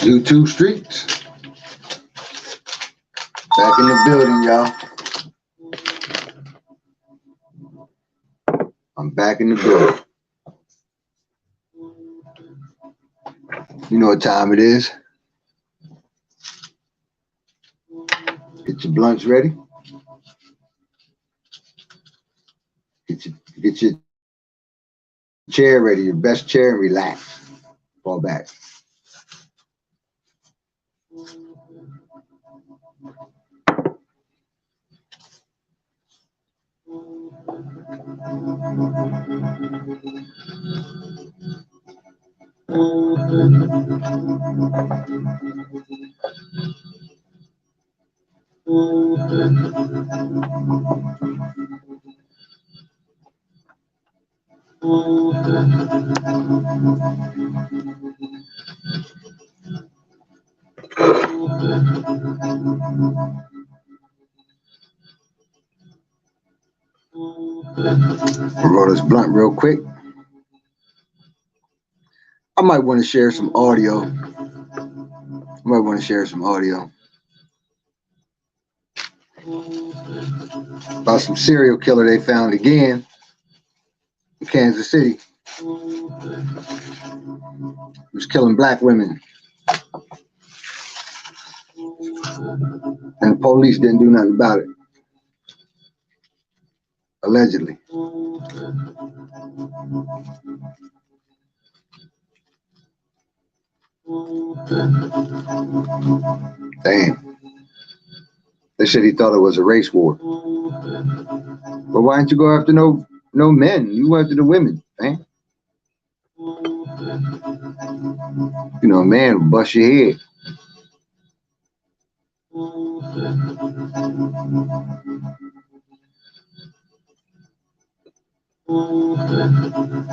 YouTube Streets. Back in the building, y'all. I'm back in the building. You know what time it is. Get your blunts ready. Get your chair ready, your best chair, and relax. Fall back. I'll roll this blunt real quick. I might want to share some audio. About some serial killer they found again in Kansas City. He was killing black women. And the police didn't do nothing about it. Allegedly. Damn. They said he thought it was a race war. But why didn't you go after no men? You went after the women, man. You know, a man will bust your head.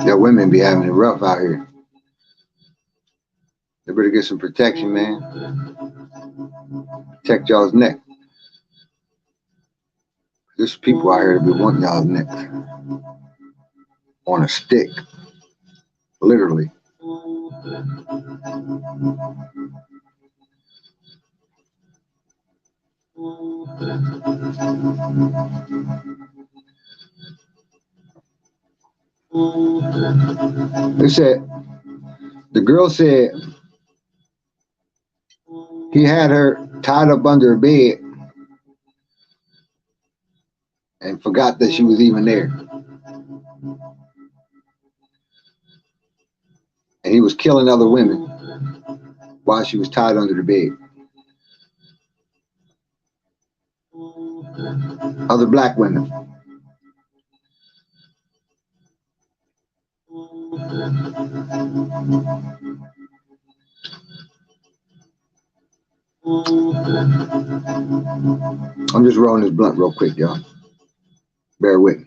Yeah, women be having it rough out here. They better get some protection, man. Protect y'all's neck. There's people out here that be wanting y'all's neck. On a stick. Literally. They said, the girl said he had her tied up under a bed and forgot that she was even there. And he was killing other women while she was tied under the bed. Other black women. I'm just rolling this blunt real quick, y'all. Bear with me.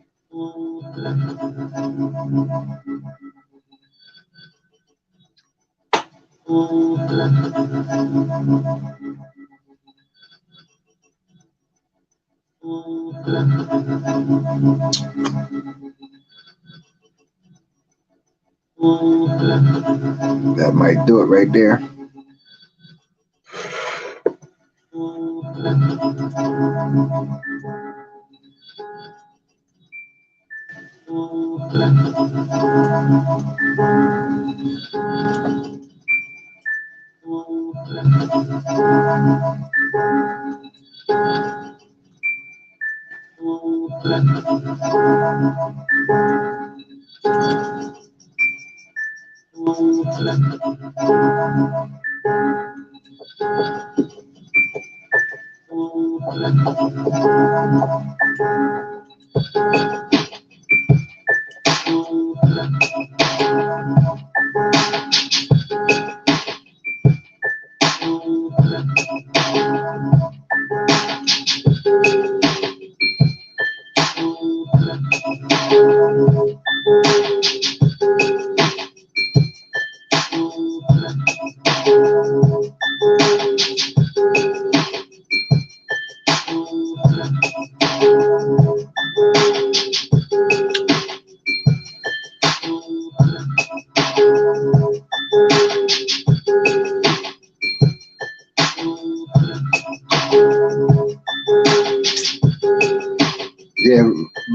That might do it right there.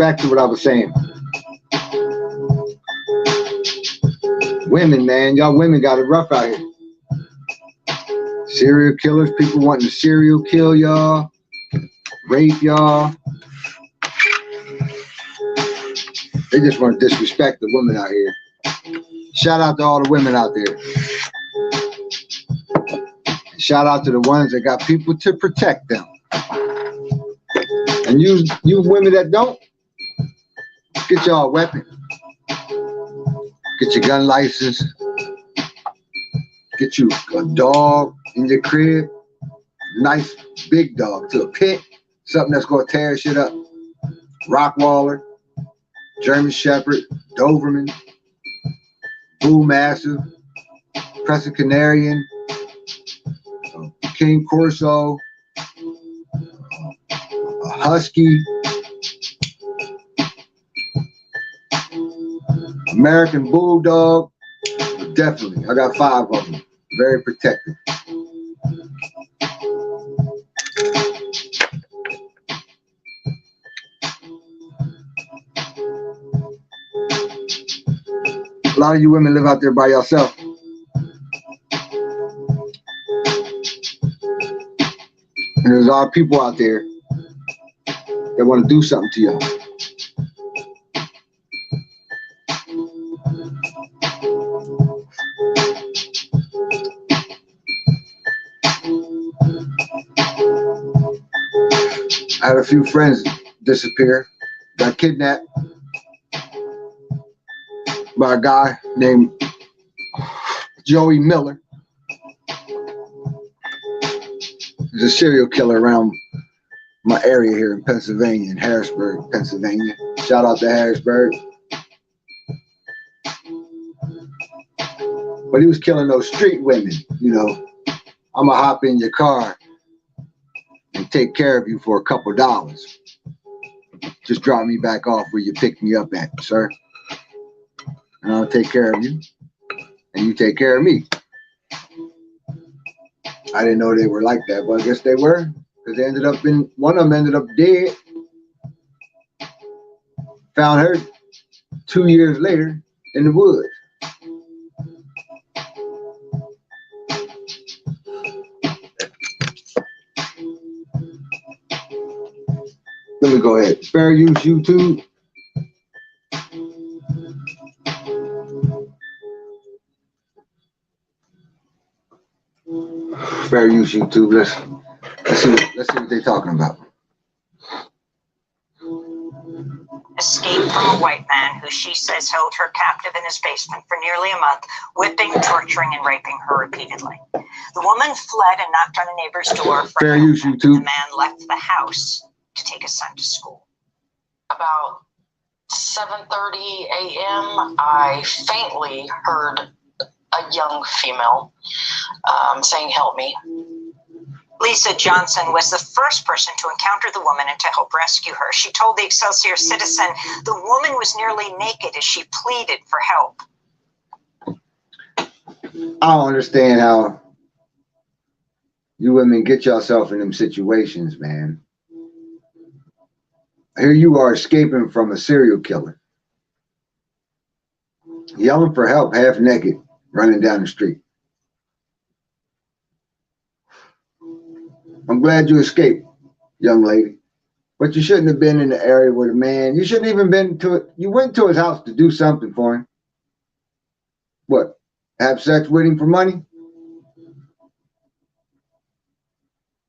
back to what I was saying. Women, man, y'all women got it rough out here. Serial killers, people wanting to serial kill y'all, rape y'all. They just want to disrespect the women out here. Shout out to all the women out there. Shout out to the ones that got people to protect them. And you women that don't, get y'all a weapon. Get your gun license. Get you a dog in your crib. Nice big dog to a pit. Something that's going to tear shit up. Rottweiler, German Shepherd, Doberman, Bull Mastiff, Crescent Canarian, King Corso, a Husky, American Bulldog. Definitely, I got 5 of them. Very protected. A lot of you women live out there by yourself. And there's a lot of people out there that want to do something to y'all. I had a few friends disappear, got kidnapped by a guy named Joey Miller. He's a serial killer around my area here in Pennsylvania, in Harrisburg, Pennsylvania. Shout out to Harrisburg. But he was killing those street women, you know. I'm gonna hop in your car and take care of you for a couple dollars. Just drop me back off where you picked me up at, sir. And I'll take care of you, and you take care of me. I didn't know they were like that, but I guess they were, because they ended up in, one of them ended up dead. Found her 2 years later in the woods. Let me go ahead. Fair use YouTube. Fair use YouTube. Let's see what they're talking about. Escaped from a white man who she says held her captive in his basement for nearly a month, whipping, torturing, and raping her repeatedly. The woman fled and knocked on a neighbor's door. Fair use YouTube. The man left the house to take his son to school. About 7:30 a.m., I faintly heard a young female saying, "Help me." Lisa Johnson was the first person to encounter the woman and to help rescue her. She told the Excelsior Citizen the woman was nearly naked as she pleaded for help. I don't understand how you women get yourself in them situations, man. Here you are escaping from a serial killer. Yelling for help, half naked, running down the street. I'm glad you escaped, young lady. But you shouldn't have been in the area with a man. You shouldn't even been to it. You went to his house to do something for him. What? Have sex with him for money?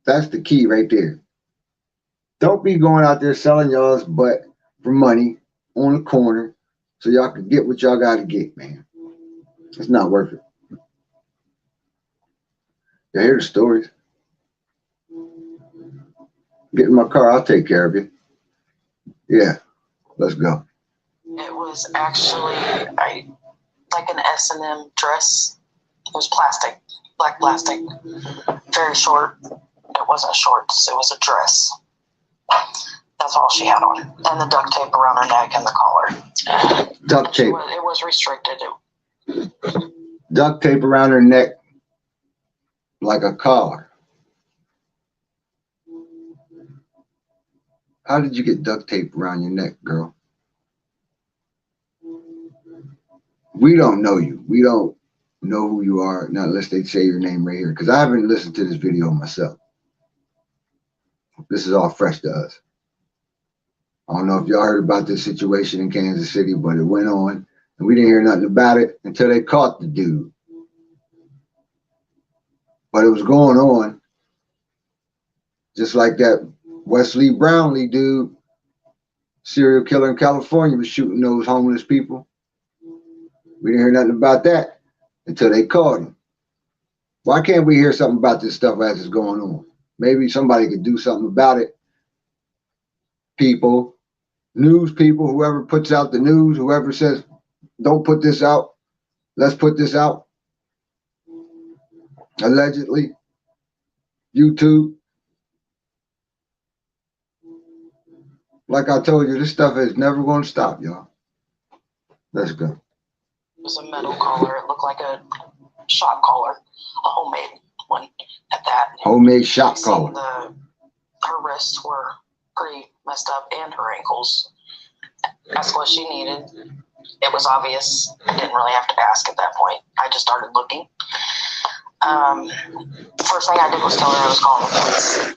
That's the key right there. Don't be going out there selling y'all's butt for money on the corner so y'all can get what y'all got to get, man. It's not worth it. You hear the stories? Get in my car, I'll take care of you. Yeah, let's go. It was actually like an S&M dress. It was plastic, black plastic, very short. It wasn't shorts, it was a dress. That's all she had on. And the duct tape around her neck and the collar. Duct tape. It was restricted. Duct tape around her neck like a collar. How did you get duct tape around your neck, girl? We don't know you. We don't know who you are, not unless they say your name right here. Because I haven't listened to this video myself. This is all fresh to us. I don't know if y'all heard about this situation in Kansas City, but it went on, and we didn't hear nothing about it until they caught the dude. But it was going on, just like that Wesley Brownlee dude, serial killer in California, was shooting those homeless people. We didn't hear nothing about that until they caught him. Why can't we hear something about this stuff as it's going on? Maybe somebody could do something about it. People, news people, whoever puts out the news, whoever says, don't put this out, let's put this out. Allegedly, YouTube. Like I told you, this stuff is never going to stop, y'all. Let's go. It was a metal collar. It looked like a shot collar, a homemade one at that. Homemade shot collar. Her wrists were pretty messed up and her ankles. That's what she needed. It was obvious. I didn't really have to ask at that point. I just started looking. First thing I did was tell her I was calling the police.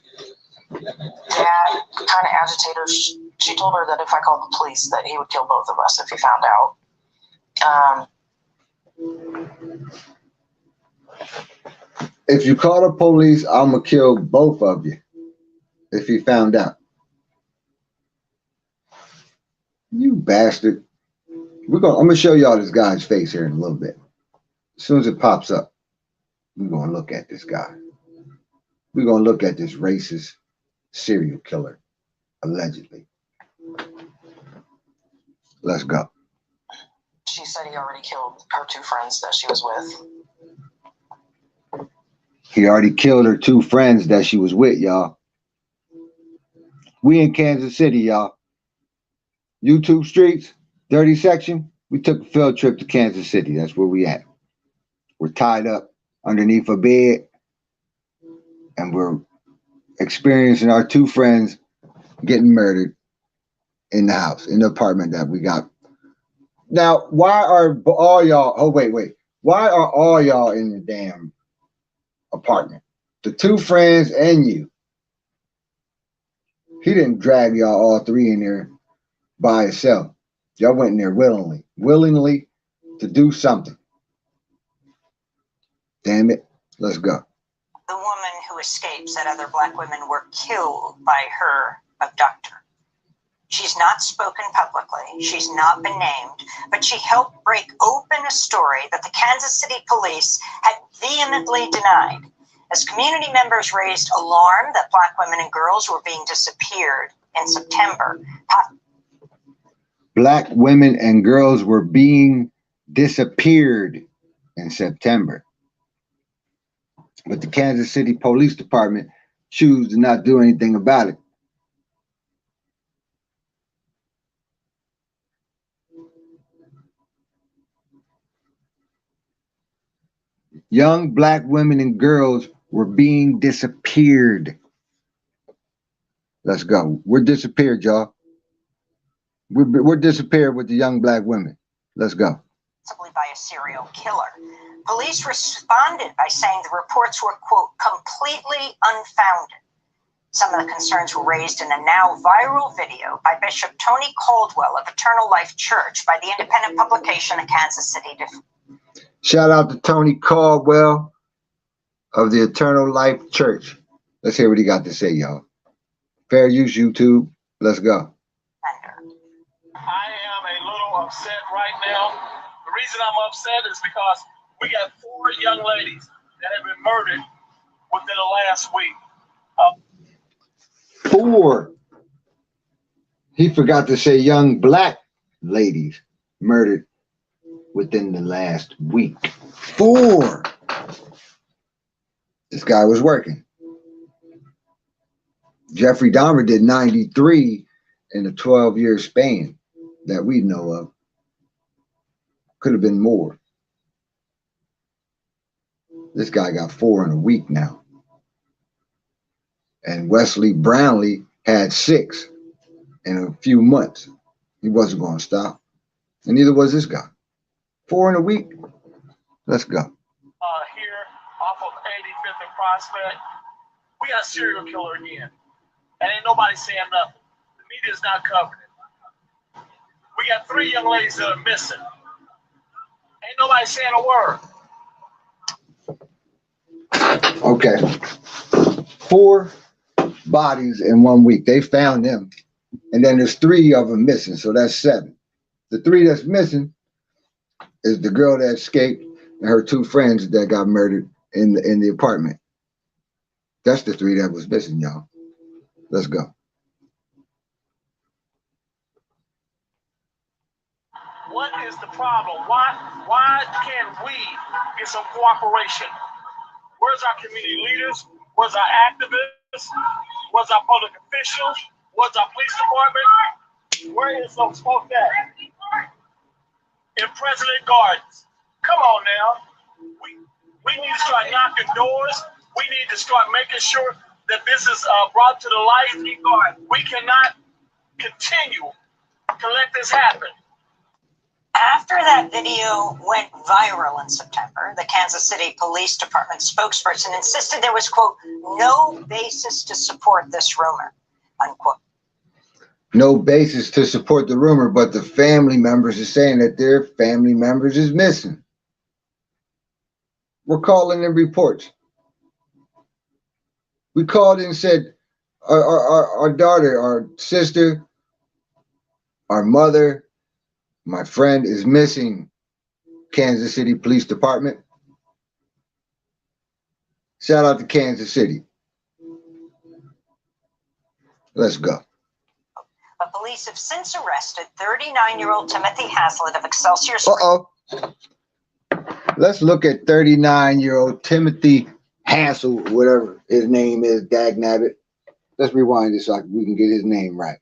Dad kind of agitated her. She told her that if I called the police, that he would kill both of us if he found out. If you call the police, I'm gonna kill both of you. If he found out. You bastard. I'm gonna show y'all this guy's face here in a little bit. As soon as it pops up, we're gonna look at this guy. We're gonna look at this racist serial killer, allegedly. Let's go. She said he already killed her two friends that she was with. He already killed her two friends that she was with, y'all. We in Kansas City, y'all. YouTube streets, dirty section. We took a field trip to Kansas City. That's where we at. We're tied up underneath a bed, and we're experiencing our two friends getting murdered in the house, in the apartment that we got. Now, why are all y'all, oh, wait. Why are all y'all in the damn apartment? The two friends and you. He didn't drag y'all all three in there by himself. Y'all went in there willingly to do something. Damn it. Let's go. The woman who escaped said other Black women were killed by her abductor. She's not spoken publicly. She's not been named, but she helped break open a story that the Kansas City police had vehemently denied. As community members raised alarm that Black women and girls were being disappeared in September. Black women and girls were being disappeared in September. But the Kansas City Police Department choose to not do anything about it. Young Black women and girls were being disappeared. Let's go. We're disappeared, y'all. We're disappeared with the young Black women. Let's go. Possibly by a serial killer. Police responded by saying the reports were, quote, completely unfounded. Some of the concerns were raised in a now viral video by Bishop Tony Caldwell of Eternal Life Church by the independent publication of Kansas City. Shout out to Tony Caldwell of the Eternal Life Church. Let's hear what he got to say, y'all. Fair use, YouTube. Let's go. I am a little upset right now. The reason I'm upset is because we got 4 young ladies that have been murdered within the last week. 4. He forgot to say young Black ladies murdered within the last week. 4. This guy was working. Jeffrey Dahmer did 93 in a 12-year span that we know of. Could have been more. This guy got 4 in a week now. And Wesley Brownlee had 6. in a few months. He wasn't going to stop. And neither was this guy. 4 in a week. Let's go. Here off of 85th and Prospect, we got a serial killer again. And ain't nobody saying nothing. The media's not covering it. We got 3 young ladies that are missing. Ain't nobody saying a word. Okay. 4 bodies in 1 week. They found them. And then there's 3 of them missing. So that's 7. The 3 that's missing is the girl that escaped and her 2 friends that got murdered in the apartment. That's the 3 that was missing, y'all. Let's go. What is the problem? Why can't we get some cooperation? Where's our community leaders? Where's our activists? Where's our public officials? Where's our police department? Where is those folks at? In President Gardens. Come on now. We need to start knocking doors. We need to start making sure that this is brought to the light. We cannot continue to let this happen. After that video went viral in September, the Kansas City Police Department spokesperson insisted there was, quote, no basis to support this rumor, unquote. No basis to support the rumor, but the family members are saying that their family members is missing. We're calling in reports. We called and said our daughter, our sister, our mother, my friend is missing. Kansas City Police Department. Shout out to Kansas City. Let's go. But police have since arrested 39-year-old Timothy Haslett of Excelsior Springs. Uh-oh. Let's look at 39-year-old Timothy Hassel, whatever his name is, Dagnabbit. Let's rewind this so we can get his name right.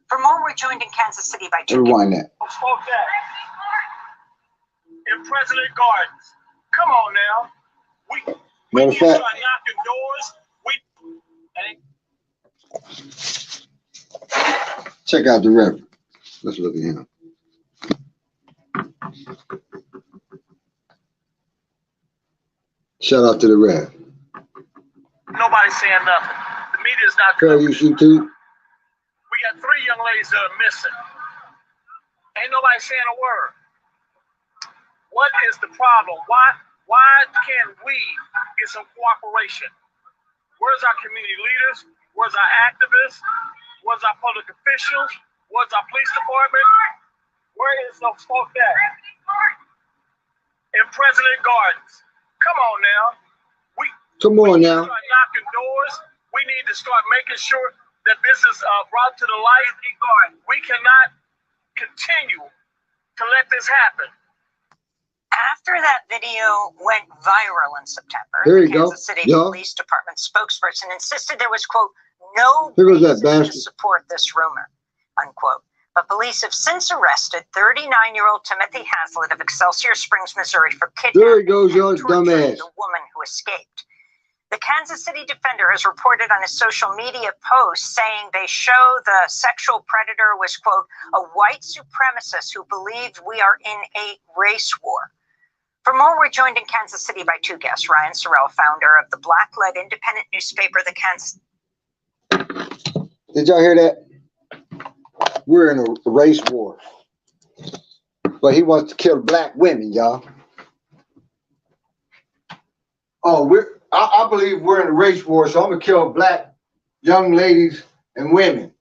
For more, we're joined in Kansas City by two. Rewind that. Spoke that. In President Gardens. Come on now. We need to start knocking doors. Check out the Reverend. Let's look at him. Shout out to the Rev. Nobody's saying nothing. The media's not Girl, covering you too. We got 3 young ladies that are missing. Ain't nobody saying a word. What is the problem? Why can't we get some cooperation? Where's our community leaders? Where's our activists? Where's our public officials? Where's our police department? Where is those folks at? In President Gardens. Come on now. Come on now. Start knocking doors. We need to start making sure that this is brought to the light. We cannot continue to let this happen. After that video went viral in September, There the you go. Kansas City Yeah. Police Department spokesperson insisted there was, quote, no Here goes that basis to bastard. support this rumor, unquote. But police have since arrested 39-year-old Timothy Haslett of Excelsior Springs, Missouri for kidnapping There he goes, and your torturing dumbass. the woman who escaped. The Kansas City Defender has reported on his social media post saying they show the sexual predator was, quote, a white supremacist who believed we are in a race war. For more, we're joined in Kansas City by 2 guests. Ryan Sorrell, founder of the Black-led independent newspaper, The Kansas. Did y'all hear that? We're in a race war. But he wants to kill black women, y'all. Oh, I believe we're in a race war, so I'm gonna kill black young ladies and women.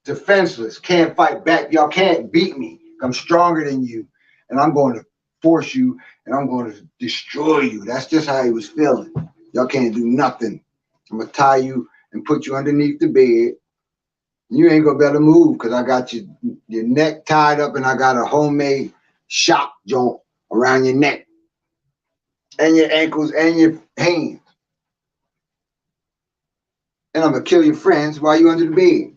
Defenseless, can't fight back. Y'all can't beat me. I'm stronger than you. And I'm going to force you and I'm going to destroy you. That's just how he was feeling. Y'all can't do nothing. I'm gonna tie you and put you underneath the bed. You ain't gonna be able to move because I got your neck tied up and I got a homemade shock joint around your neck and your ankles and your hands. And I'm gonna kill your friends while you under the bed.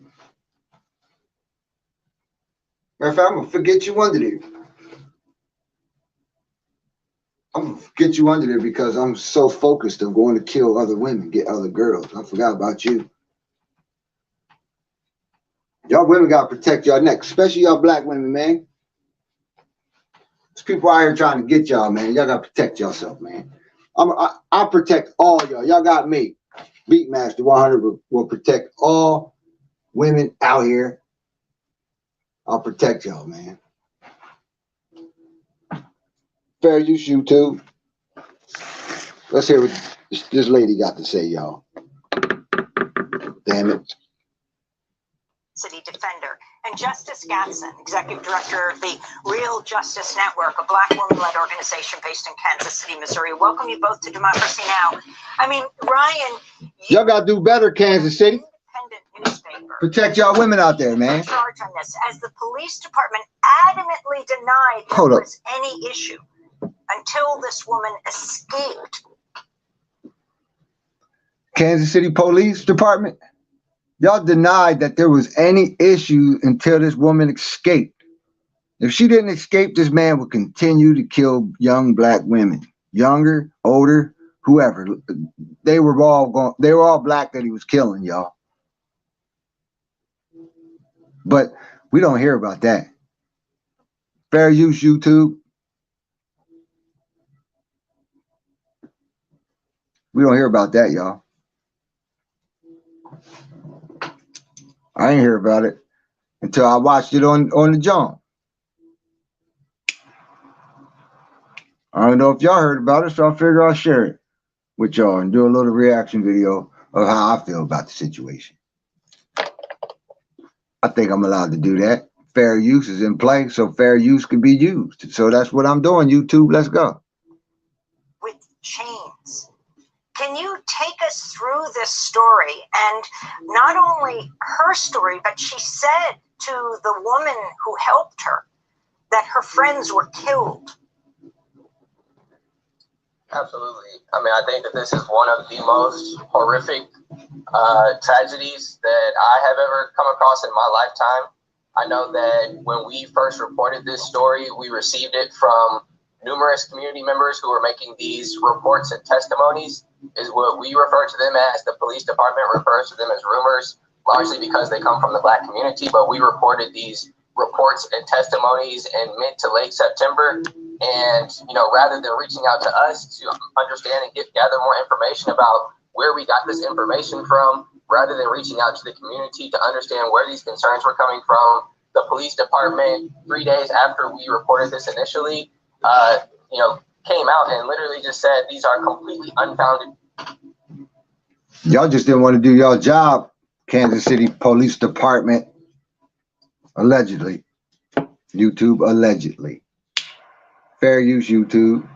Matter of fact, I'm gonna forget you under there. I'm gonna get you under there because I'm so focused on going to kill other women, get other girls. I forgot about you. Y'all women gotta protect y'all neck, especially y'all black women, man. There's people out here trying to get y'all, man. Y'all gotta protect yourself, man. I protect all y'all. Y'all got me. Beatmaster 100 will protect all women out here. I'll protect y'all, man. Fair use YouTube. Let's hear what this lady got to say, y'all. Damn it. City Defender, and Justice Gatson, Executive Director of the Real Justice Network, a Black woman-led organization based in Kansas City, Missouri. Welcome you both to Democracy Now! I mean, Ryan, y'all got to do better, Kansas City. Independent newspaper. Protect y'all women out there, man. Charge on this, as the police department adamantly denied there was any issue until this woman escaped. Kansas City Police Department, y'all denied that there was any issue until this woman escaped. If she didn't escape, this man would continue to kill young black women, younger, older, whoever. They were all black that he was killing, y'all. But we don't hear about that. Fair use, YouTube. We don't hear about that, y'all. I ain't hear about it until I watched it on the John. I don't know if y'all heard about it, so I figure I'll share it with y'all and do a little reaction video of how I feel about the situation. I think I'm allowed to do that. Fair use is in play, so fair use can be used. So that's what I'm doing, YouTube. Let's go. With chains. Can you take us through this story? And not only her story, but she said to the woman who helped her that her friends were killed. Absolutely. I mean, I think that this is one of the most horrific tragedies that I have ever come across in my lifetime. I know that when we first reported this story, we received it from numerous community members who were making these reports and testimonies, is what we refer to them as. The police department refers to them as rumors, largely because they come from the black community, but we reported these reports and testimonies in mid to late September. And, rather than reaching out to us to understand and gather more information about where we got this information from, rather than reaching out to the community to understand where these concerns were coming from, the police department, 3 days after we reported this initially, came out and literally just said these are completely unfounded. Y'all just didn't want to do y'all job, Kansas City Police Department. Allegedly. YouTube, allegedly. Fair use, YouTube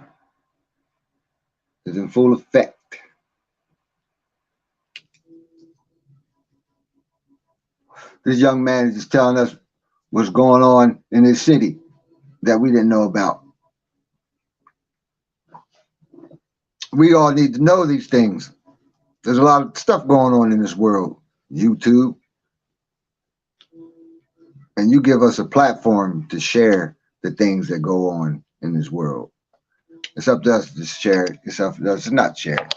is in full effect. This young man is just telling us what's going on in his city that we didn't know about. We all need to know these things. There's a lot of stuff going on in this world, YouTube. And you give us a platform to share the things that go on in this world. It's up to us to share it. It's up to us to not share it.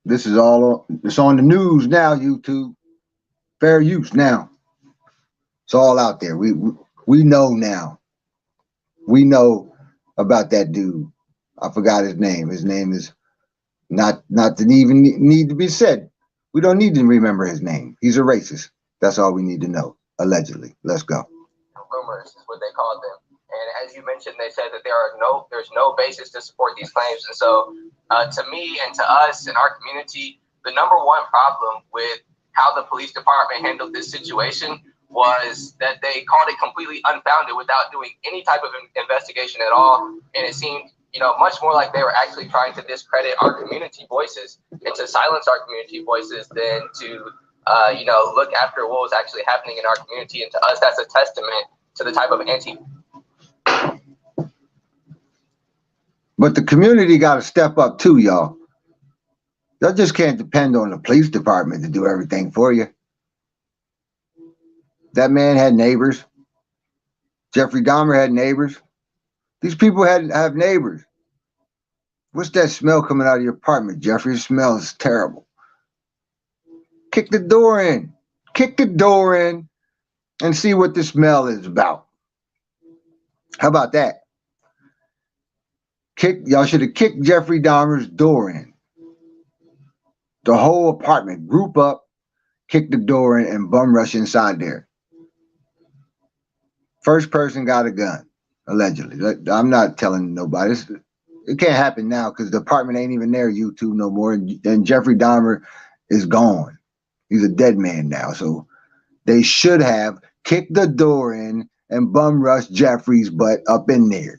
This is all, it's on the news now, YouTube. Fair use now. It's all out there. We know now. We know about that dude. I forgot his name. His name is not to even need to be said. We don't need to remember his name. He's a racist. That's all we need to know. Allegedly. Let's go. Rumors is what they called them. And as you mentioned, they said that there's no basis to support these claims. And so to me and to us and our community, the number one problem with how the police department handled this situation was that they called it completely unfounded without doing any type of investigation at all. And it seemed, much more like they were actually trying to discredit our community voices and to silence our community voices than to, look after what was actually happening in our community. And to us, that's a testament to the type of But the community got to step up too, y'all. Y'all just can't depend on the police department to do everything for you. That man had neighbors. Jeffrey Dahmer had neighbors. These people have neighbors. What's that smell coming out of your apartment, Jeffrey? It smells terrible. Kick the door in. Kick the door in and see what the smell is about. How about that? Y'all should have kicked Jeffrey Dahmer's door in. The whole apartment, group up, kick the door in, and bum rush inside there. First person got a gun, allegedly. I'm not telling nobody. It can't happen now because the apartment ain't even there, YouTube, no more. And Jeffrey Dahmer is gone. He's a dead man now. So they should have kicked the door in and bum rushed Jeffrey's butt up in there.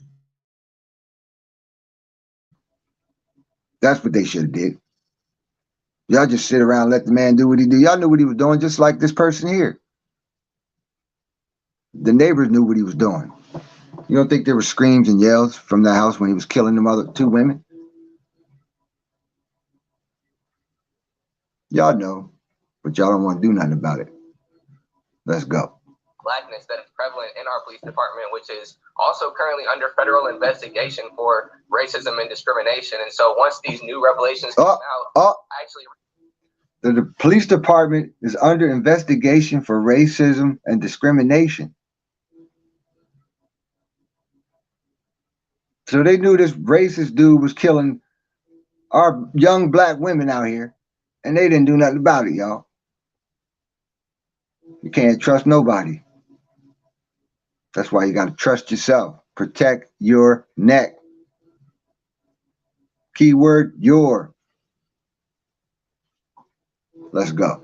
That's what they should have did. Y'all just sit around and let the man do what he do. Y'all knew what he was doing, just like this person here. The neighbors knew what he was doing. You don't think there were screams and yells from the house when he was killing them other two women? Y'all know, but y'all don't want to do nothing about it. Let's go. Blackness that is prevalent in our police department, which is also currently under federal investigation for racism and discrimination. And so once these new revelations come out, actually... The police department is under investigation for racism and discrimination. So they knew this racist dude was killing our young black women out here, and they didn't do nothing about it, y'all. You can't trust nobody. That's why you got to trust yourself. Protect your neck. Keyword, your. Let's go.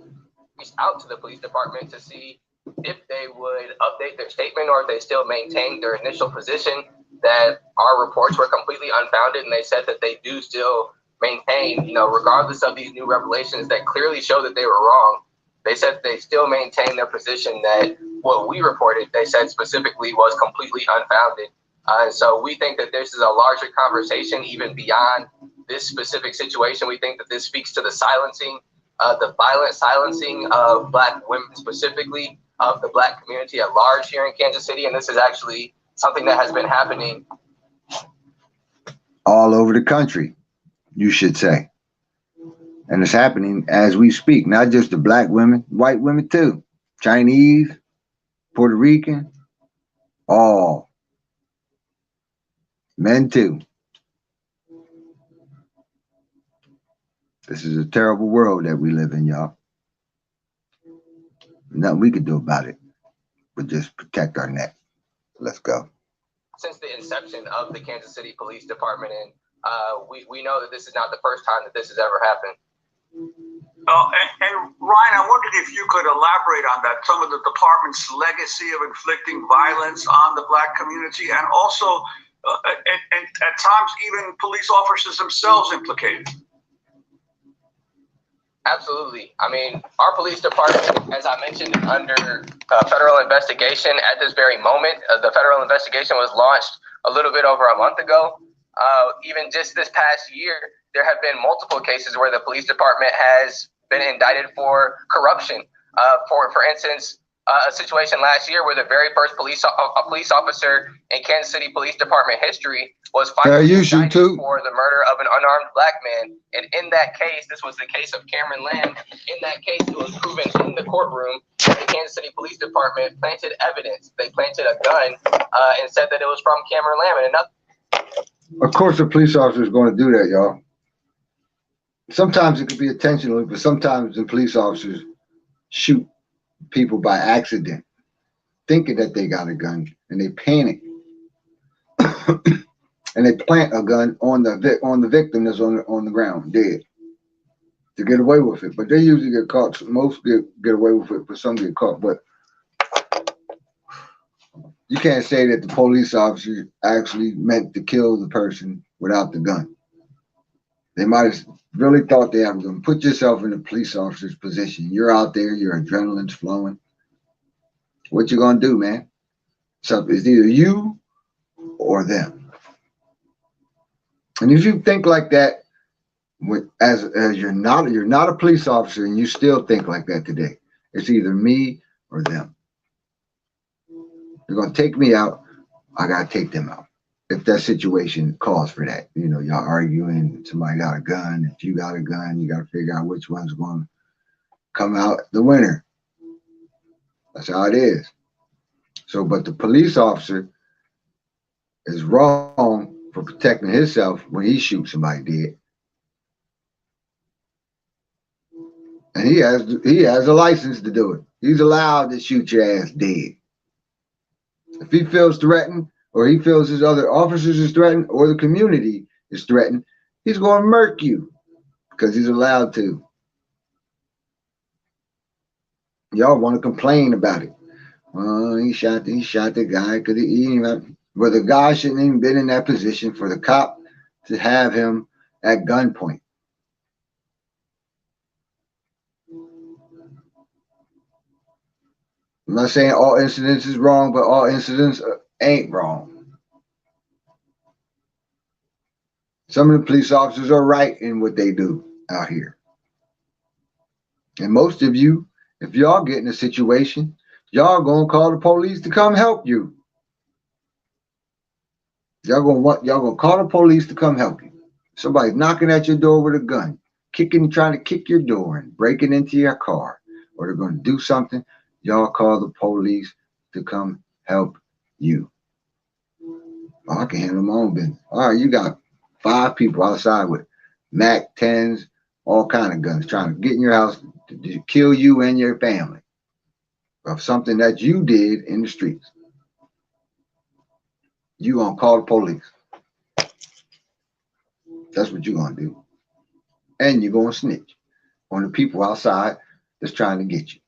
Reached out to the police department to see if they would update their statement or if they still maintain their initial position that our reports were completely unfounded, and they said that they do still maintain, regardless of these new revelations that clearly show that they were wrong, they said they still maintain their position that what we reported, they said specifically, was completely unfounded. And so we think that this is a larger conversation even beyond this specific situation. We think that this speaks to the silencing, the violent silencing of Black women, specifically of the Black community at large here in Kansas City. And this is actually something that has been happening all over the country, you should say. And it's happening as we speak, not just the Black women, white women too, Chinese, Puerto Rican, all men too. This is a terrible world that we live in, y'all. Nothing we can do about it, but just protect our neck. Let's go. Since the inception of the Kansas City Police Department, and we know that this is not the first time that this has ever happened. And Ryan, I wondered if you could elaborate on that, some of the department's legacy of inflicting violence on the Black community, and also at times even police officers themselves implicated. Absolutely. I mean, our police department, as I mentioned, under federal investigation at this very moment. The federal investigation was launched a little bit over a month ago. Even just this past year, there have been multiple cases where the police department has been indicted for corruption. For instance, a situation last year where the very first police officer in Kansas City Police Department history was finally indicted for the murder of an unarmed Black man. And in that case, this was the case of Cameron Lamb. In that case, it was proven in the courtroom that the Kansas City Police Department planted evidence. They planted a gun and said that it was from Cameron Lamb. And of course, the police officer is going to do that, y'all. Sometimes it could be intentional, but sometimes the police officers shoot people by accident, thinking that they got a gun, and they panic, and they plant a gun on the victim that's on the ground, dead, to get away with it. But they usually get caught. Most get away with it, but some get caught. But you can't say that the police officer actually meant to kill the person without the gun. They might have really thought they had a gun. Put yourself in the police officer's position. You're out there, your adrenaline's flowing. What you gonna do, man? So it's either you or them. And if you think like that, as you're not a police officer and you still think like that today, it's either me or them. You're gonna take me out, I gotta take them out. if that situation calls for that. You know, y'all arguing, somebody got a gun, if you got a gun, you got to figure out which one's going to come out the winner. That's how it is. So, but the police officer is wrong for protecting himself when he shoots somebody dead. And he has a license to do it. He's allowed to shoot your ass dead. If he feels threatened, or he feels his other officers is threatened, or the community is threatened, he's going to murk you because he's allowed to. Y'all want to complain about it. He shot the guy because well, the guy shouldn't even been in that position for the cop to have him at gunpoint. I'm not saying all incidents is wrong, but all incidents ain't wrong. Some of the police officers are right in what they do out here. And most of you, if y'all get in a situation, y'all gonna call the police to come help you. Y'all gonna call the police to come help you. Somebody's knocking at your door with a gun, trying to kick your door and breaking into your car, or they're gonna do something. Y'all call the police to come help you. Oh, I can handle my own business. All right, you got 5 people outside with Mac 10s, all kind of guns, trying to get in your house to kill you and your family of something that you did in the streets. You gonna call the police. That's what you're gonna do. And you're gonna snitch on the people outside that's trying to get you.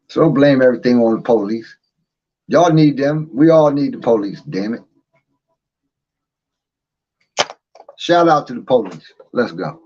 So don't blame everything on the police. Y'all need them. We all need the police, damn it. Shout out to the police. Let's go.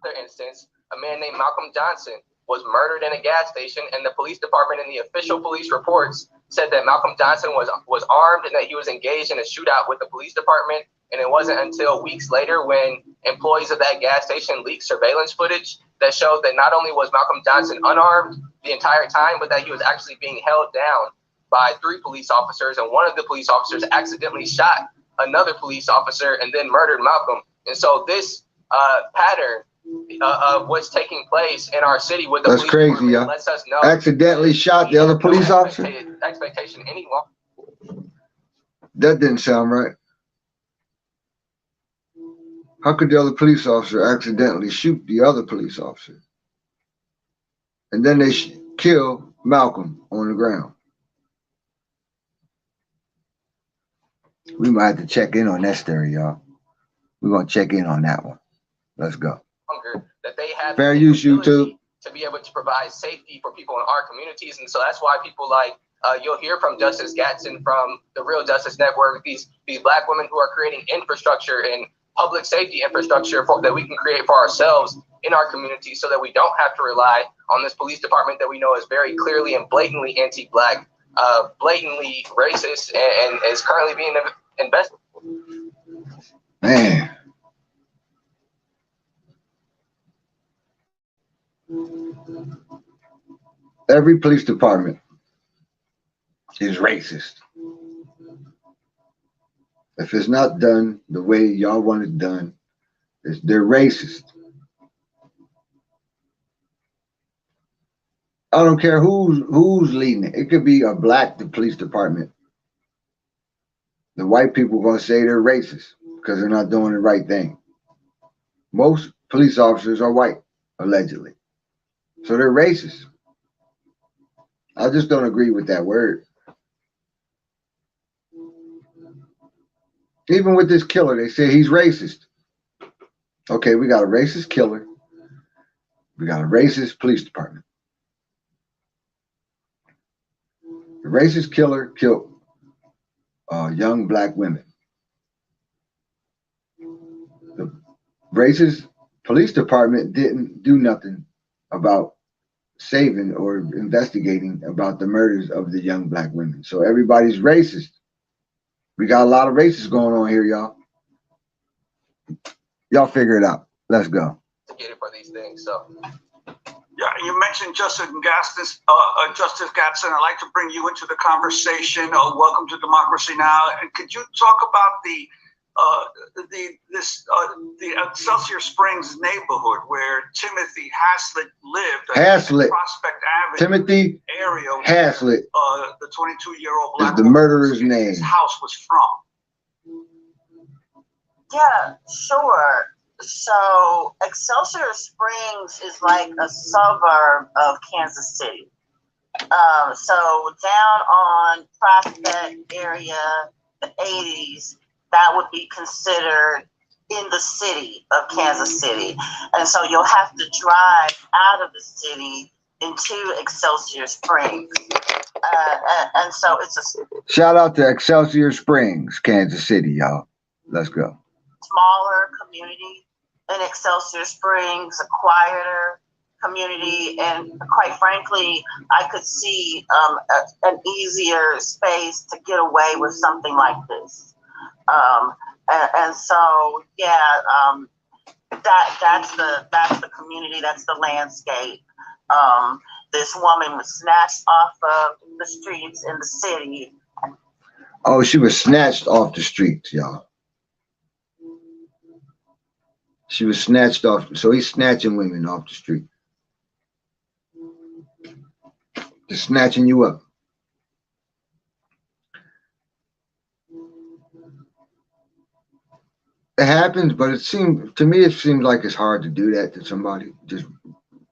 For instance, a man named Malcolm Johnson was murdered in a gas station, and the police department in the official police reports said that Malcolm Johnson was armed and that he was engaged in a shootout with the police department. And it wasn't until weeks later when employees of that gas station leaked surveillance footage that showed that not only was Malcolm Johnson unarmed the entire time, but that he was actually being held down by 3 police officers, and one of the police officers accidentally shot another police officer and then murdered Malcolm. And so this pattern of what's taking place in our city with the That's police crazy, y'all. lets us know Accidentally shot the other police officer? Expectation any longer. That didn't sound right. How could the other police officer accidentally shoot the other police officer? And then they kill Malcolm on the ground. We might have to check in on that story, y'all. We're going to check in on that one. Let's go. That they have fair use, YouTube, to be able to provide safety for people in our communities. And so that's why people like, you'll hear from Justice Gatson from the Real Justice Network, these Black women who are creating infrastructure and public safety infrastructure that we can create for ourselves in our community, so that we don't have to rely on this police department that we know is very clearly and blatantly anti-Black, blatantly racist, and is currently being invested. Man. Every police department is racist. If it's not done the way y'all want it done, they're racist. I don't care who's leading it. It could be a Black police department. The white people are going to say they're racist because they're not doing the right thing. Most police officers are white, allegedly. So they're racist. I just don't agree with that word. Even with this killer, they say he's racist. Okay, we got a racist killer. We got a racist police department. The racist killer killed young Black women. The racist police department didn't do nothing about saving or investigating about the murders of the young Black women. So everybody's racist. We got a lot of racists going on here, y'all. Y'all figure it out. Let's go. To get it for these things. So Yeah, you mentioned Justice Gatson. Justice Gatson, I'd like to bring you into the conversation. Welcome to Democracy Now! And could you talk about the Excelsior Springs neighborhood where Timothy Haslett lived? Haslett. Prospect Avenue. Timothy area. Haslett. The 22-year-old black is the murderer's name. His house was from. Yeah, sure. So Excelsior Springs is like a suburb of Kansas City. So down on Prospect area, the 80s, that would be considered in the city of Kansas City. And so you'll have to drive out of the city into Excelsior Springs. And so it's a shout out to Excelsior Springs, Kansas City, y'all. Let's go. Smaller community in Excelsior Springs, a quieter community, and quite frankly, I could see an easier space to get away with something like this. And so, yeah, that's the community, that's the landscape. This woman was snatched off of the streets in the city. Oh, she was snatched off the streets, y'all. She was snatched off. So he's snatching women off the street. Just snatching you up. It happens, but to me, it seems like it's hard to do that to somebody. Just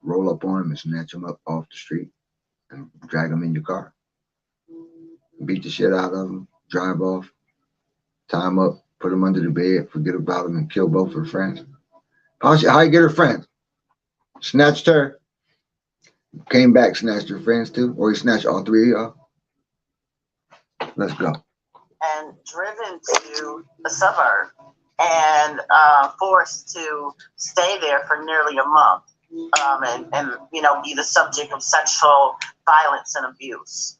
roll up on them and snatch them up off the street and drag them in your car. Beat the shit out of them, drive off, tie them up, put them under the bed, forget about them, and kill both her friends. How you get her friends? Snatched her, came back, snatched her friends too, or he snatched all three of y'all. Let's go. And driven to a suburb and forced to stay there for nearly a month, and be the subject of sexual violence and abuse.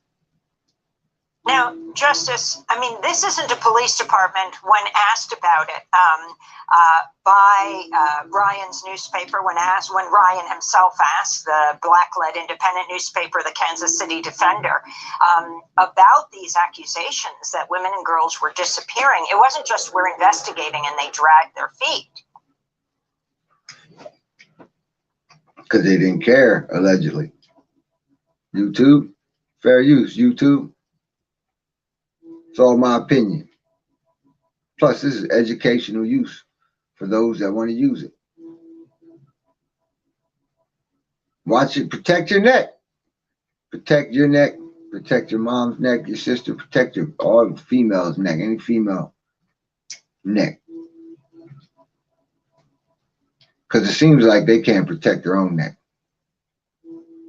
Now, Justice, I mean, this isn't a police department. When asked about it by Ryan's newspaper, when Ryan himself asked the black-led independent newspaper, the Kansas City Defender, about these accusations that women and girls were disappearing, it wasn't just we're investigating and they dragged their feet. Because they didn't care, allegedly. YouTube, fair use, YouTube. It's all my opinion. Plus, this is educational use for those that want to use it. Watch it. Protect your neck. Protect your neck. Protect your mom's neck, your sister. Protect all females' neck, any female neck. Because it seems like they can't protect their own neck.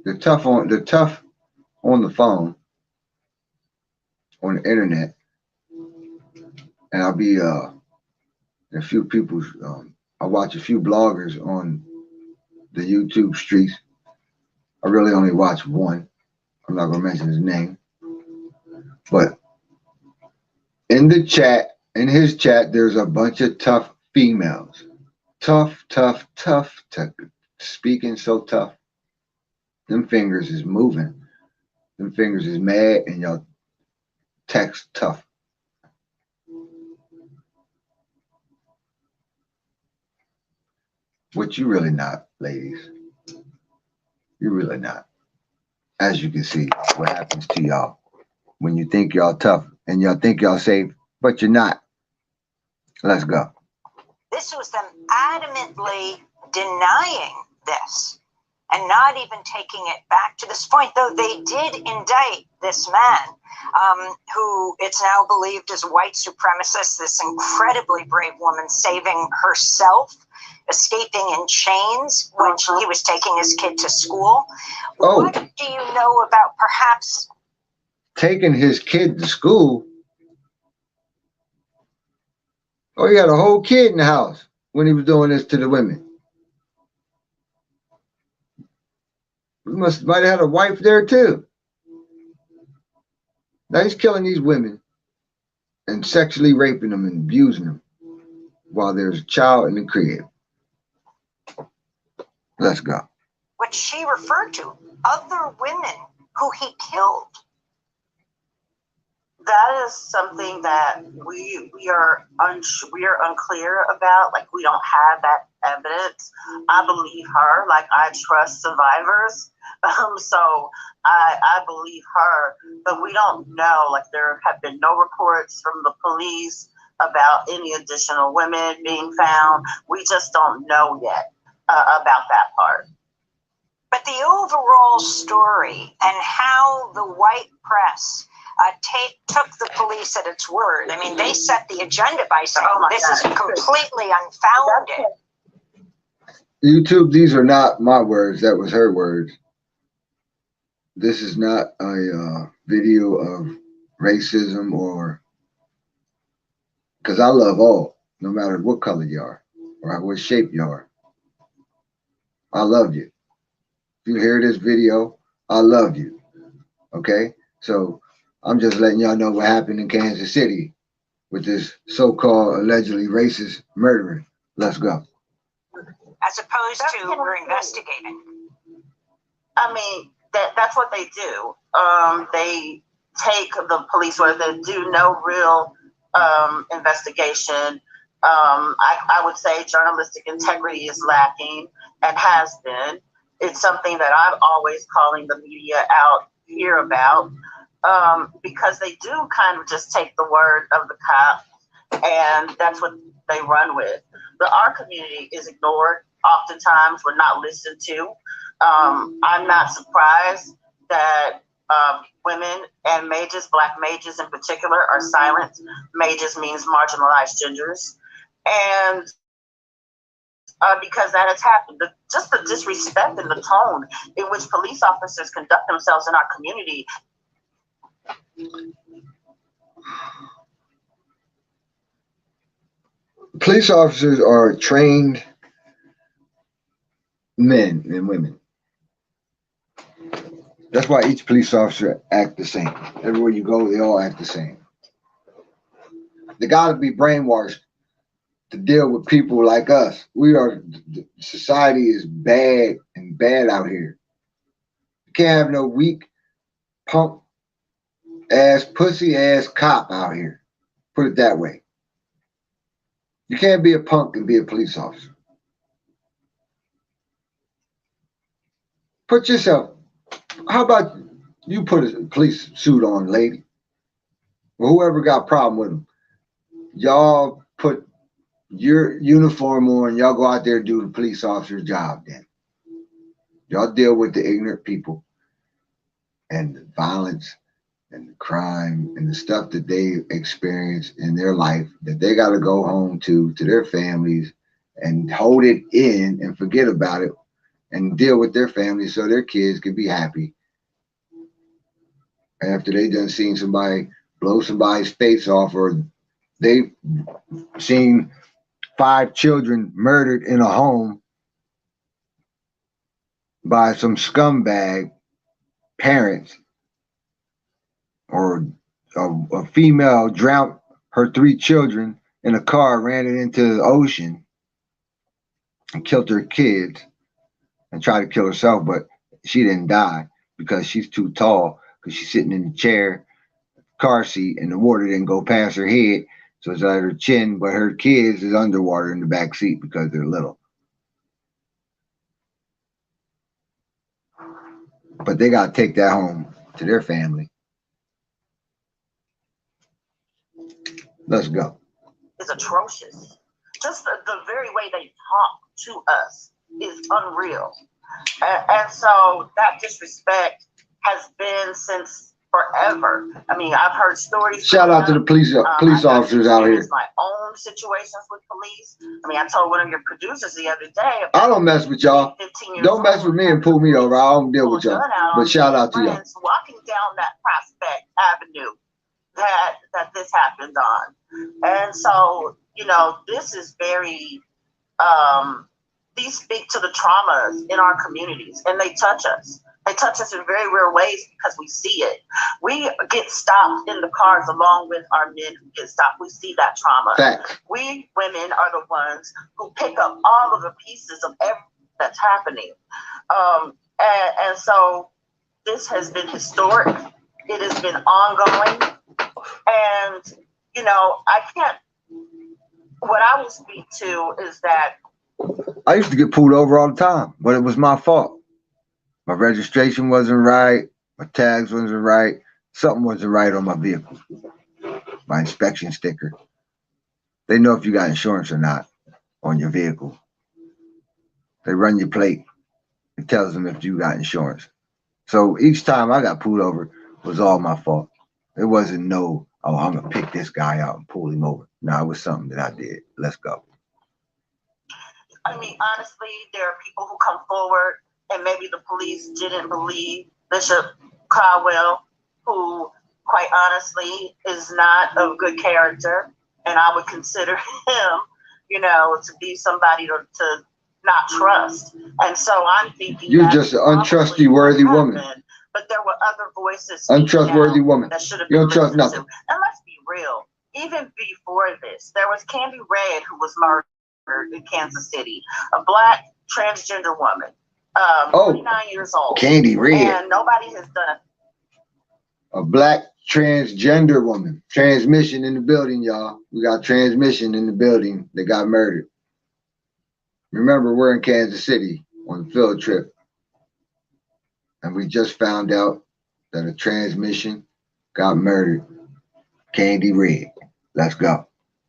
They're tough on the phone, on the internet. And I'll be a few people. I watch a few bloggers on the YouTube streets. I really only watch one. I'm not gonna mention his name, but in the chat, in his chat, there's a bunch of tough females. Tough, speaking so tough. Them fingers is moving. Them fingers is mad, and y'all text tough. What you really not, ladies. You're really not. As you can see, what happens to y'all when you think y'all tough and y'all think y'all safe, but you're not. Let's go. This was them adamantly denying this and not even taking it back to this point, though they did indict this man, who it's now believed is a white supremacist, this incredibly brave woman saving herself, escaping in chains when he was taking his kid to school. Oh. What do you know about perhaps taking his kid to school? Oh, he had a whole kid in the house when he was doing this to the women. He might have had a wife there too. Now he's killing these women and sexually raping them and abusing them while there's a child in the crib. Let's go. what she referred to, other women who he killed. That is something that we are unclear about. Like, we don't have that evidence. I believe her. Like, I trust survivors. So I believe her, but we don't know. Like, there have been no reports from the police about any additional women being found. We just don't know yet about that part. But the overall story and how the white press took the police at its word. I mean, they set the agenda by saying this is completely unfounded. YouTube, these are not my words. That was her words. This is not a video of racism, or because I love all, no matter what color you are or what shape you are. I love you. If you hear this video, I love you. Okay? So I'm just letting y'all know what happened in Kansas City with this so-called allegedly racist murderer. Let's go. As opposed to we're investigating. I mean, that's what they do. They take the police where they do no real investigation. I would say journalistic integrity is lacking and has been. It's something that I'm always calling the media out here about, because they do kind of just take the word of the cop, and that's what they run with. Our community is ignored. Oftentimes, we're not listened to. I'm not surprised that women and mages, black mages in particular, are silent. Mages means marginalized genders. And because that has happened. Just the disrespect and the tone in which police officers conduct themselves in our community. Police officers are trained men and women. That's why each police officer act the same. Everywhere you go, they all act the same. They got to be brainwashed to deal with people like us. Society is bad and bad out here. You can't have no weak, punk ass, pussy ass cop out here. Put it that way. You can't be a punk and be a police officer. Put yourself, how about you put a police suit on, lady? Or whoever got a problem with them. Y'all put your uniform on, y'all go out there and do the police officer's job then. Y'all deal with the ignorant people and the violence and the crime and the stuff that they experience in their life that they got to go home to their families and hold it in and forget about it and deal with their families so their kids can be happy after they done seen somebody blow somebody's face off, or they've seen 5 children murdered in a home by some scumbag parents, or a female drowned her 3 children in a car, ran it into the ocean and killed her kids and tried to kill herself, but she didn't die because she's too tall, because she's sitting in the chair, car seat, and the water didn't go past her head, so it's at her chin, but her kids is underwater in the back seat because they're little. But they got to take that home to their family. Let's go. Is atrocious. Just the very way they talk to us is unreal. And so that disrespect has been since forever. I mean, I've heard stories. Shout out to the police officers out here. My own situations with police. I mean, I told one of your producers the other day. I don't mess with y'all. Don't mess with me and pull me over. I don't deal with y'all. But shout out to y'all. Walking down that Prospect Avenue that this happened on. And so, you know, this is very, these speak to the traumas in our communities, and they touch us. They touch us in very rare ways because we see it. We get stopped in the cars along with our men who get stopped. We see that trauma. Facts. We women are the ones who pick up all of the pieces of that's happening. And so this has been historic. It has been ongoing. And, you know, what I will speak to is that I used to get pulled over all the time, but it was my fault. My registration wasn't right. My tags wasn't right. Something wasn't right on my vehicle. My inspection sticker. They know if you got insurance or not on your vehicle. They run your plate. It tells them if you got insurance. So each time I got pulled over was all my fault. It wasn't oh, I'm going to pick this guy out and pull him over. No, it was something that I did. Let's go. I mean, honestly, there are people who come forward and maybe the police didn't believe Bishop Caldwell, who quite honestly is not of good character. And I would consider him, you know, to be somebody to not trust. And so I'm thinking you're just an untrustworthy woman. But there were other voices. Untrustworthy woman. That should have you been don't trust nothing. to. And let's be real. Even before this, there was Candy Red, who was murdered in Kansas City, a Black transgender woman, 29 years old. Candy Red. And nobody has done a Black transgender woman. Transmission in the building, y'all. We got transmission in the building that got murdered. Remember, we're in Kansas City on a field trip. And we just found out that a transmission got murdered. Candy Red. Let's go.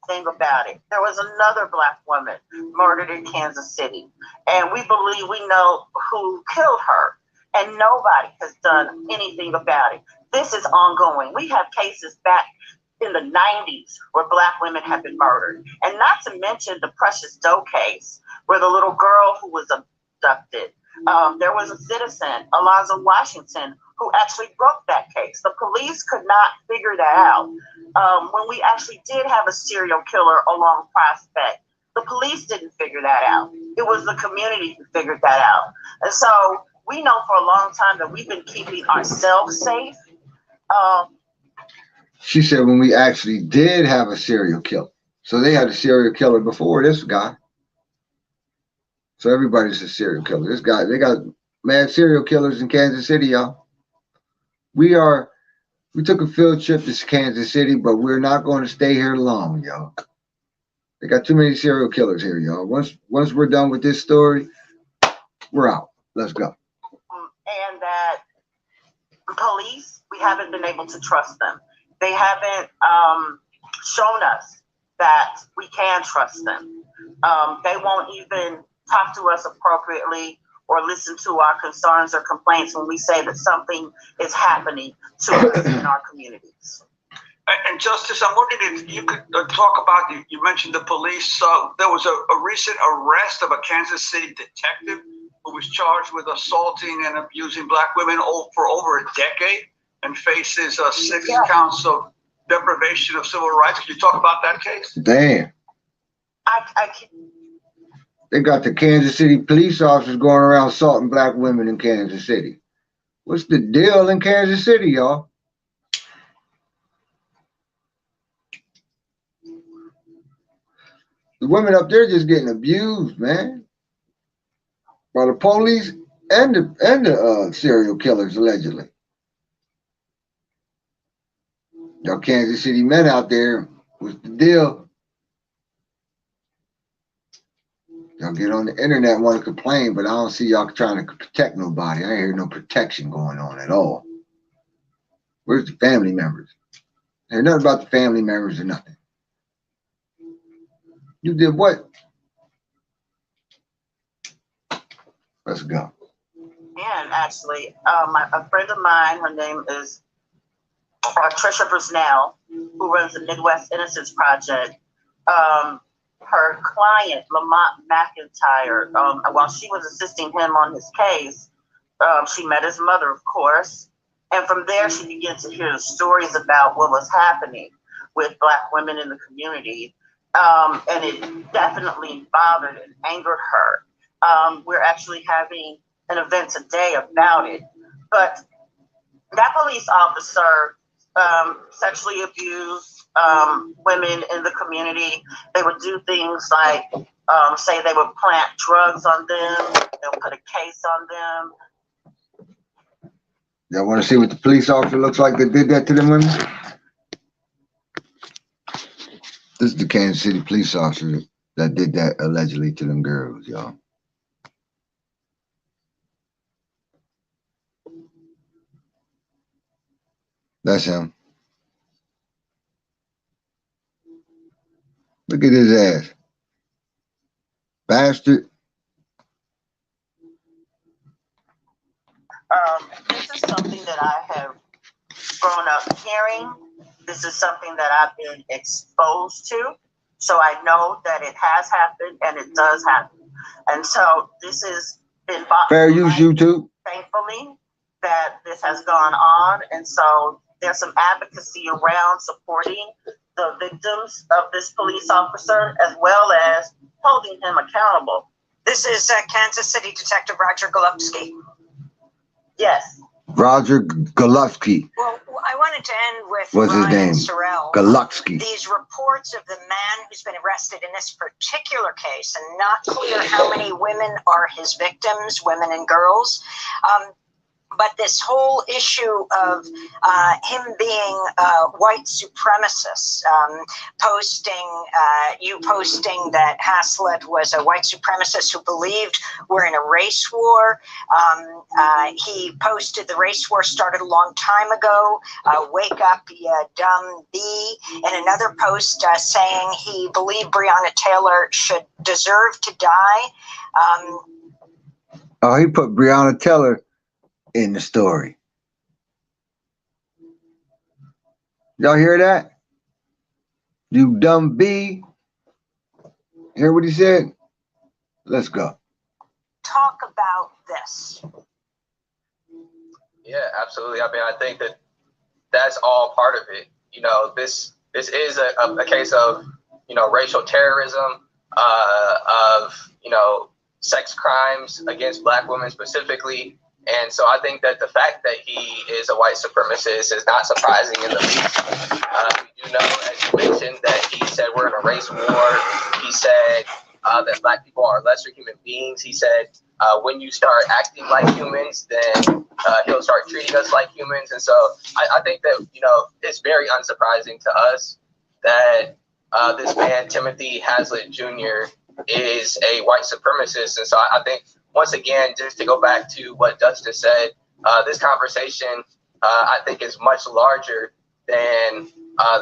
Thing about it. There was another Black woman murdered in Kansas City. And we believe we know who killed her. And nobody has done anything about it. This is ongoing. We have cases back in the 90s where Black women have been murdered. And not to mention the Precious Doe case, where the little girl who was abducted. There was a citizen, Alonzo Washington, who actually broke that case. The police could not figure that out. When we actually did have a serial killer along Prospect, the police didn't figure that out. It was the community who figured that out. And so we know for a long time that we've been keeping ourselves safe. She said when we actually did have a serial killer. So they had a serial killer before this guy. So everybody's a serial killer. This guy, they got mad serial killers in Kansas City, y'all. We took a field trip to Kansas City, but we're not going to stay here long, y'all. They got too many serial killers here, y'all. Once we're done with this story, we're out. Let's go. And that police, we haven't been able to trust them. They haven't shown us that we can trust them. They won't even talk to us appropriately or listen to our concerns or complaints when we say that something is happening to us in our communities. And Justice, I'm wondering if you could talk about, you mentioned the police. There was a recent arrest of a Kansas City detective who was charged with assaulting and abusing Black women for over a decade and faces 6 counts of deprivation of civil rights. Can you talk about that case? Damn. I can. They got the Kansas City police officers going around assaulting Black women in Kansas City. What's the deal in Kansas City, y'all? The women up there just getting abused, man, by the police and the serial killers, allegedly. Y'all Kansas City men out there, what's the deal? Y'all get on the internet and want to complain, but I don't see y'all trying to protect nobody. I ain't hear no protection going on at all. Where's the family members? There's nothing about the family members or nothing. You did what? Let's go. And actually, a friend of mine, her name is Trisha Brusnell, who runs the Midwest Innocence Project. Her client, Lamont McIntyre, while she was assisting him on his case, she met his mother, of course. And from there, she began to hear the stories about what was happening with Black women in the community. And it definitely bothered and angered her. We're actually having an event today about it. But that police officer sexually abused women in the community. They would do things like say they would plant drugs on them. They'll put a case on them. Y'all want to see what the police officer looks like that did that to them women? This is the Kansas City police officer that did that allegedly to them girls, y'all. That's him. Look at his ass. Bastard. This is something that I have grown up hearing. This is something that I've been exposed to. So I know that it has happened and it does happen. And so this has been fair use YouTube. Thankfully that this has gone on. And so there's some advocacy around supporting the victims of this police officer as well as holding him accountable. This is Kansas City Detective Roger Golubsky. Yes. Roger Golubsky. Well, I wanted to end with What's his name? Sorrell. Golubsky. These reports of the man who's been arrested in this particular case, and not clear how many women are his victims, women and girls. But this whole issue of him being white supremacist, posting that Haslett was a white supremacist who believed we're in a race war. He posted the race war started a long time ago. Wake up, you dumb bee. And another post saying he believed Breonna Taylor should deserve to die. Oh, he put Breonna Taylor in the story. Y'all hear that? You dumb bee. Hear what he said? Let's go. Talk about this. Yeah, absolutely. I mean, I think that that's all part of it. You know, this is a case of, you know, racial terrorism, of, you know, sex crimes against Black women specifically. And so I think that the fact that he is a white supremacist is not surprising in the least. You know, as you mentioned, that he said we're in a race war. He said that Black people are lesser human beings. He said when you start acting like humans, then he'll start treating us like humans. And so I think that, you know, it's very unsurprising to us that this man, Timothy Haslett Jr., is a white supremacist. And so I think, once again, just to go back to what Justice said, this conversation, I think, is much larger than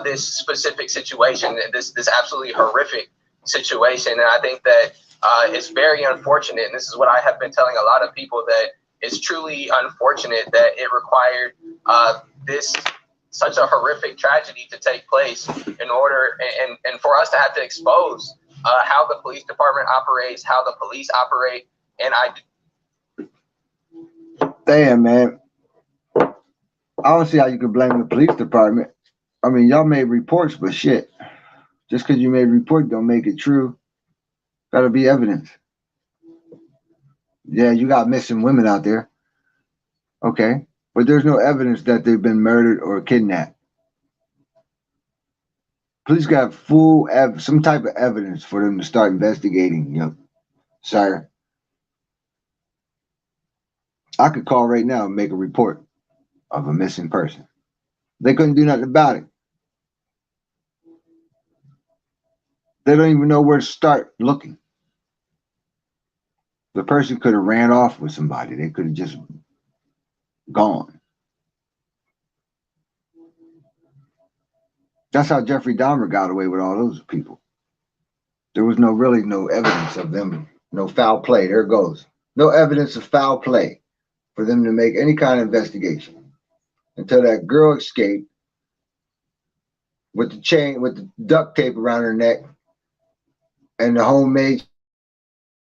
this specific situation, this absolutely horrific situation. And I think that it's very unfortunate, and this is what I have been telling a lot of people, that it's truly unfortunate that it required such a horrific tragedy to take place in order, and for us to have to expose how the police department operates, how the police operate. And damn, man, I don't see how you could blame the police department. I mean, y'all made reports, but shit, just because you made a report don't make it true. Gotta be evidence. Yeah, you got missing women out there. Okay, but there's no evidence that they've been murdered or kidnapped. Police got some type of evidence for them to start investigating, you know, sir. I could call right now and make a report of a missing person. They couldn't do nothing about it. They don't even know where to start looking. The person could have ran off with somebody. They could have just gone. That's how Jeffrey Dahmer got away with all those people. There was really no evidence of them, no foul play. There it goes. No evidence of foul play for them to make any kind of investigation until that girl escaped with the chain, with the duct tape around her neck and the homemade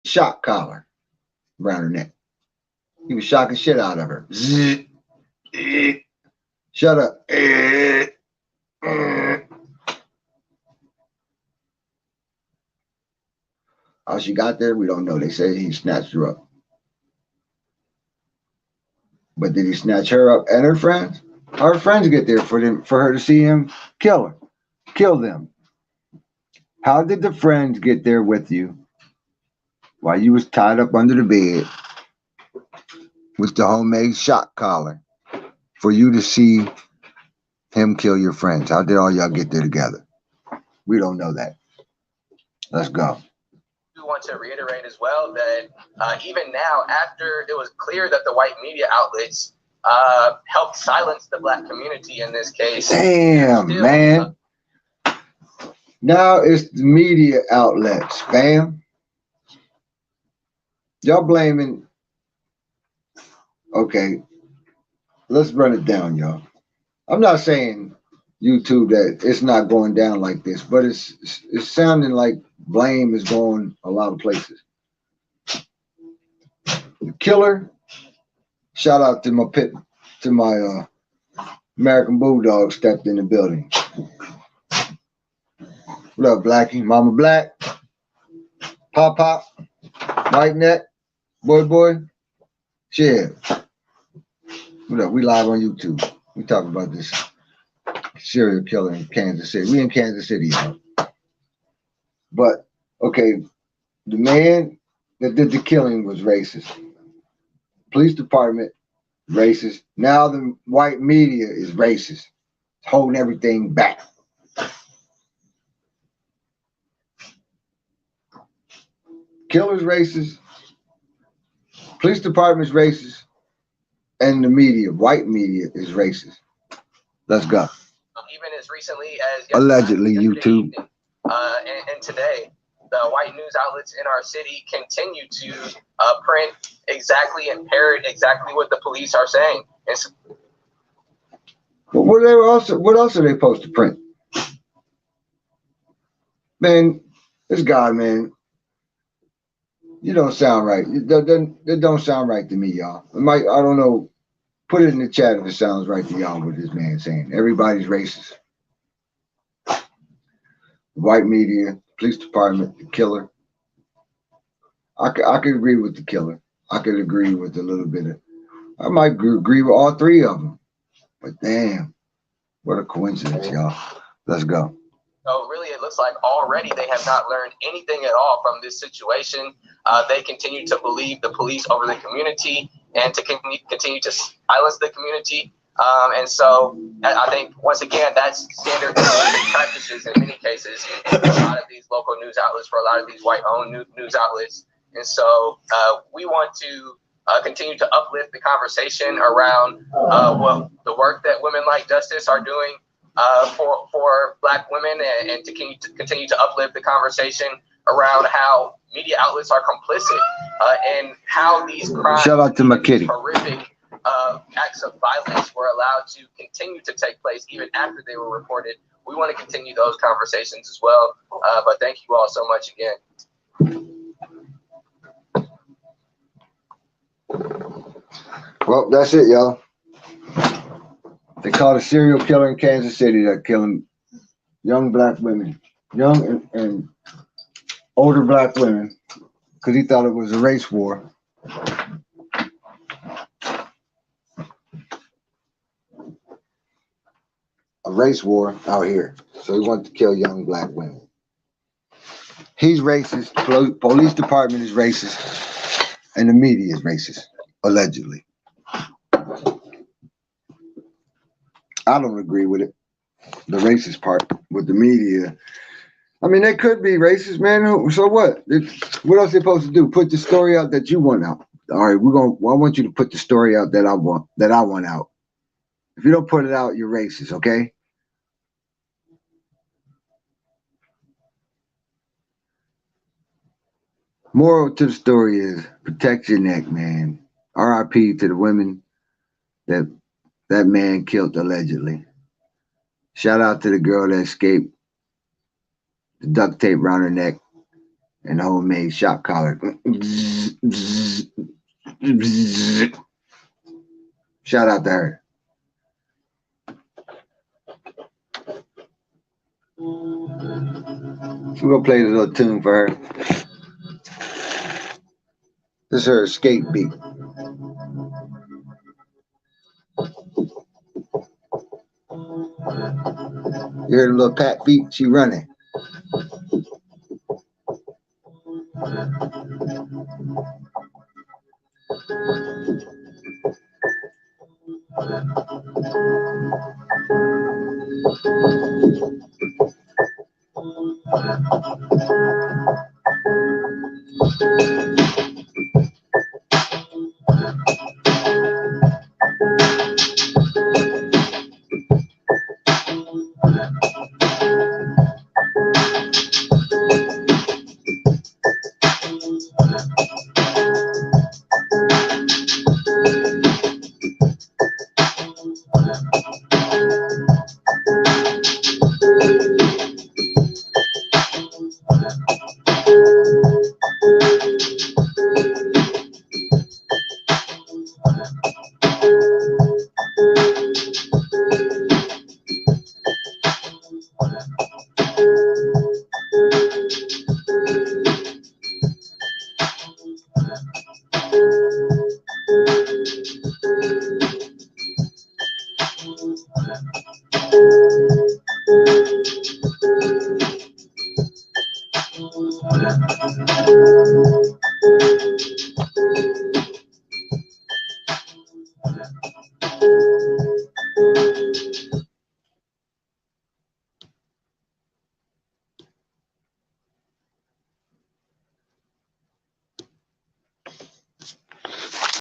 shock collar around her neck. He was shocking shit out of her. Shut up. How she got there, we don't know. They say he snatched her up. But did he snatch her up and her friends? Her friends get there for her to see him kill them. How did the friends get there with you while you was tied up under the bed with the homemade shock collar for you to see him kill your friends? How did all y'all get there together? We don't know that. Let's go. We want to reiterate as well that even now, after it was clear that the white media outlets helped silence the Black community in this case. Damn, still, man. Now it's the media outlets, fam. Y'all blaming. Okay, let's run it down, y'all. I'm not saying YouTube that it's not going down like this, but it's sounding like blame is going a lot of places. The killer. Shout out to my American Bulldog stepped in the building. What up, Blackie? Mama Black, Pop, White Neck, Boy, shit. What up? We live on YouTube. We talking about this serial killer in Kansas City. We in Kansas City, y'all. But okay, the man that did the killing was racist. Police department, racist. Now the white media is racist. It's holding everything back. Killer's racist. Police department's racist. And the media, white media, is racist. Let's go. Even as recently as allegedly YouTube. Evening, and today, the white news outlets in our city continue to print exactly and parrot exactly what the police are saying. But what else are they supposed to print? Man, this guy, man, you don't sound right. It don't sound right to me, y'all. I don't know. Put it in the chat if it sounds right to y'all what this man's saying. Everybody's racist. The white media, police department, the killer. I could agree with the killer. I could agree with a little bit of. I might agree with all three of them. But damn, what a coincidence, y'all. Let's go. So really, it looks like already they have not learned anything at all from this situation. They continue to believe the police over the community and to continue to silence the community. And so I think, once again, that's standard practices in many cases for a lot of these local news outlets, for a lot of these white-owned news outlets. And so we want to continue to uplift the conversation around what the work that Women Like Justice are doing for Black women, and to continue to uplift the conversation around how media outlets are complicit and how these crimes, shout out to my kitty, horrific acts of violence were allowed to continue to take place even after they were reported. We want to continue those conversations as well. But thank you all so much again. Well, that's it, y'all. They caught a serial killer in Kansas City that killing young Black women, young and older Black women, because he thought it was a race war. A race war out here. So he wanted to kill young Black women. He's racist. Police department is racist. And the media is racist, allegedly. I don't agree with it. The racist part with the media. I mean, they could be racist, man. So what? What else are they supposed to do? Put the story out that you want out. All right, I want you to put the story out that I want out. If you don't put it out, you're racist, okay? Moral to the story is protect your neck, man. R.I.P. to the women that man killed allegedly. Shout out to the girl that escaped the duct tape around her neck and the homemade shock collar. Shout out to her. We're gonna play this little tune for her. This is her escape beat. You hear the little pat beat? She running.